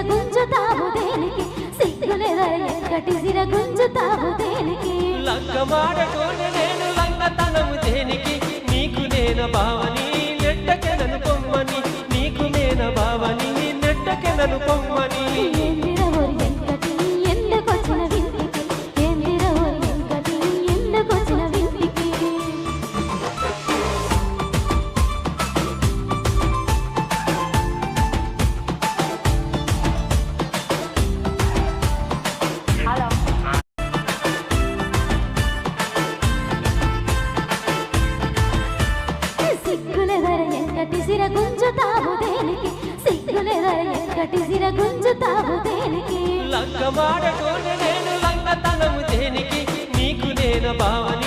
గుంజుతావు దేనికి సిగ్గులేదర ఎక్కటి సిర గుంజుతావు దేనికి లంగమాడకోని నేను లంగతనము దేనికి నీకు నేను బావని నెట్టకెనను పొమ్మని నీకు నేను బావని నెట్టకెనను పొమ్మని ఏందిరవోరి వెంకటి ఎందుకొచ్చిన వింటికి ఏందిరవోరి వెంకటి ఎందుకొచ్చిన వింటికి సిగ్గులేదర ఎక్కటి సిర గుంజుతావు దేనికి సిగ్గులేదర ఎక్కటి సిర గుంజుతావు దేనికి లంగమాడకోని నేను లంగతనము దేనికి నీకు నేను బావని